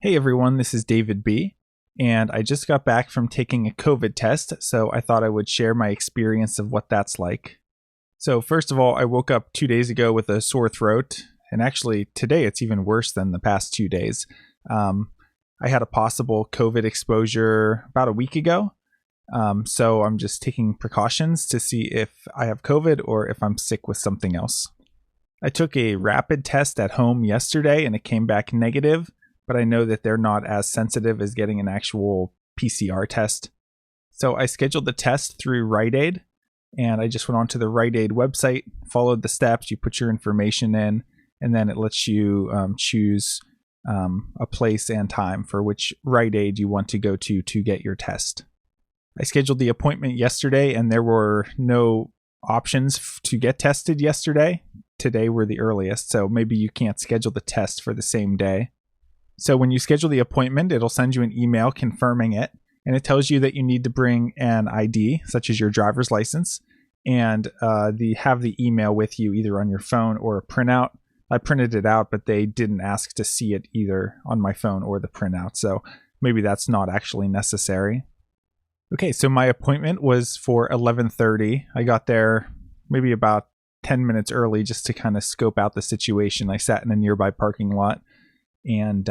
Hey everyone, this is David B. And I just got back from taking a COVID test, so I thought I would share my experience of what that's like. So, first of all, I woke up 2 days ago with a sore throat, and actually today it's even worse than the past 2 days. I had a possible COVID exposure about a week ago, so I'm just taking precautions to see if I have COVID or if I'm sick with something else. I took a rapid test at home yesterday and it came back negative, but I know that they're not as sensitive as getting an actual PCR test. So I scheduled the test through Rite-Aid, and I just went onto the Rite-Aid website, followed the steps, you put your information in, and then it lets you choose a place and time for which Rite-Aid you want to go to get your test. I scheduled the appointment yesterday, and there were no options to get tested yesterday. Today were the earliest, so maybe you can't schedule the test for the same day. So when you schedule the appointment, it'll send you an email confirming it, and it tells you that you need to bring an ID, such as your driver's license, and have the email with you either on your phone or a printout. I printed it out, but they didn't ask to see it either on my phone or the printout, so maybe that's not actually necessary. Okay, so my appointment was for 11:30. I got there maybe about 10 minutes early just to kind of scope out the situation. I sat in a nearby parking lot, and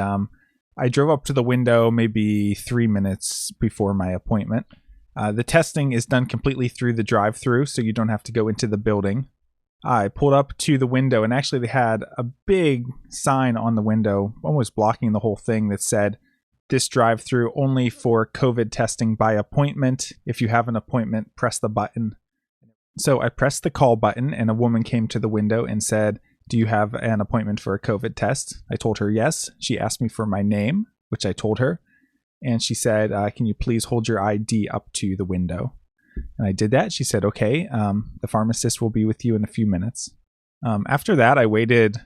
I drove up to the window maybe 3 minutes before my appointment. The testing is done completely through the drive-through, so you don't have to go into the building. I pulled up to the window, and actually they had a big sign on the window, almost blocking the whole thing, that said, "This drive-through only for COVID testing by appointment. If you have an appointment, press the button." So I pressed the call button, and a woman came to the window and said, "Do you have an appointment for a COVID test?" I told her yes. She asked me for my name, which I told her. And she said, "Can you please hold your ID up to the window?" And I did that. She said, "Okay, the pharmacist will be with you in a few minutes." After that, I waited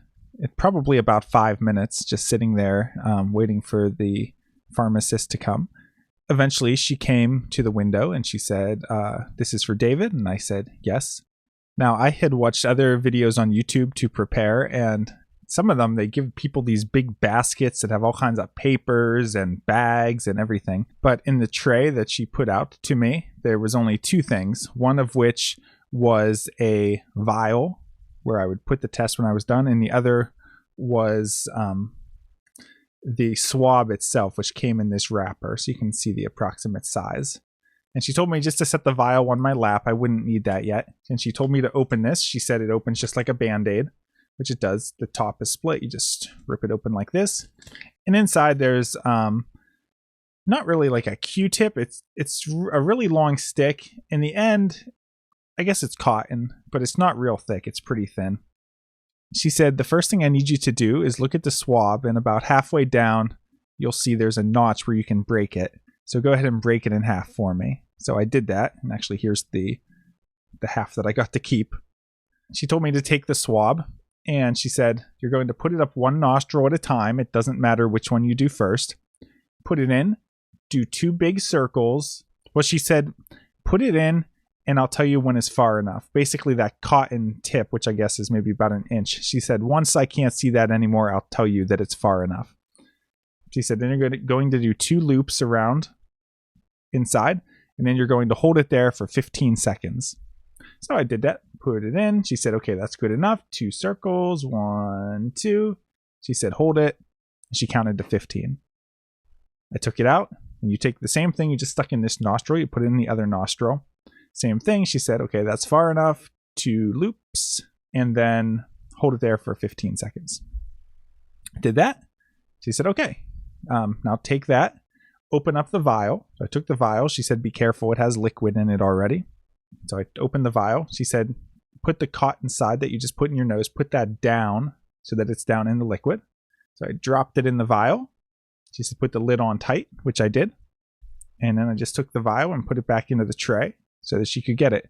probably about 5 minutes, just sitting there waiting for the pharmacist to come. Eventually, she came to the window and she said, "This is for David?" And I said, "Yes." Now, I had watched other videos on YouTube to prepare, and some of them, they give people these big baskets that have all kinds of papers and bags and everything. But in the tray that she put out to me, there was only two things, one of which was a vial where I would put the test when I was done, and the other was the swab itself, which came in this wrapper, so you can see the approximate size. And she told me just to set the vial on my lap. I wouldn't need that yet. And she told me to open this. She said it opens just like a Band-Aid, which it does. The top is split. You just rip it open like this. And inside there's not really like a Q-tip. It's a really long stick. In the end, I guess it's cotton, but it's not real thick. It's pretty thin. She said, "The first thing I need you to do is look at the swab, and about halfway down, you'll see there's a notch where you can break it. So go ahead and break it in half for me." So I did that, and actually here's the half that I got to keep. She told me to take the swab, and she said, "You're going to put it up one nostril at a time. It doesn't matter which one you do first. Put it in, do 2 big circles." Well, she said, "Put it in, and I'll tell you when it's far enough." Basically that cotton tip, which I guess is maybe about an inch. She said, "Once I can't see that anymore, I'll tell you that it's far enough." She said, "Then you're going to do 2 loops around inside, and then you're going to hold it there for 15 seconds. So I did that, put it in. She said, "Okay, that's good enough. 2 circles, 1, 2. She said, "Hold it." She counted to 15. I took it out, and you take the same thing you just stuck in this nostril, you put it in the other nostril. Same thing. She said, "Okay, that's far enough. 2 loops, and then hold it there for 15 seconds. I did that. She said, "Okay, now take that. Open up the vial." So I took the vial. She said, "Be careful, it has liquid in it already." So I opened the vial. She said, "Put the cotton side that you just put in your nose, put that down so that it's down in the liquid." So I dropped it in the vial. She said, "Put the lid on tight," which I did. And then I just took the vial and put it back into the tray so that she could get it.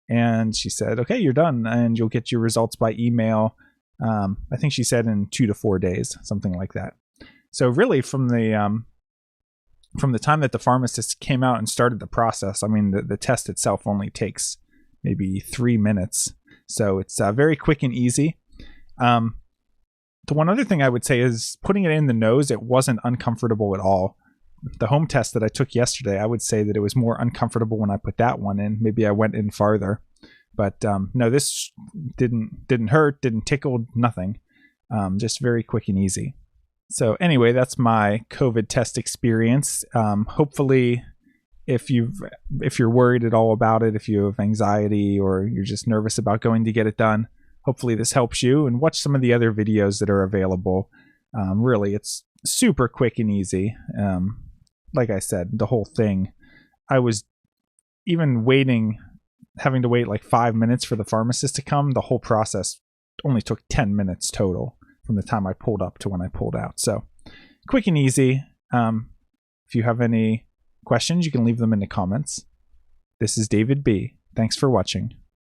And she said, "Okay, you're done, and you'll get your results by email." I think she said in 2 to 4 days, something like that. So really from the time that the pharmacist came out and started the process, I mean, the test itself only takes maybe 3 minutes. So it's very quick and easy. The one other thing I would say is putting it in the nose, it wasn't uncomfortable at all. The home test that I took yesterday, I would say that it was more uncomfortable when I put that one in. Maybe I went in farther. But no, this didn't hurt, didn't tickle, nothing. Just very quick and easy. So anyway, that's my COVID test experience. Hopefully, if you're worried at all about it, if you have anxiety or you're just nervous about going to get it done, hopefully this helps you. And watch some of the other videos that are available. Really, it's super quick and easy. Like I said, the whole thing, I was even having to wait like 5 minutes for the pharmacist to come. The whole process only took 10 minutes total from the time I pulled up to when I pulled out. So quick and easy. If you have any questions, you can leave them in the comments. This is David B. Thanks for watching.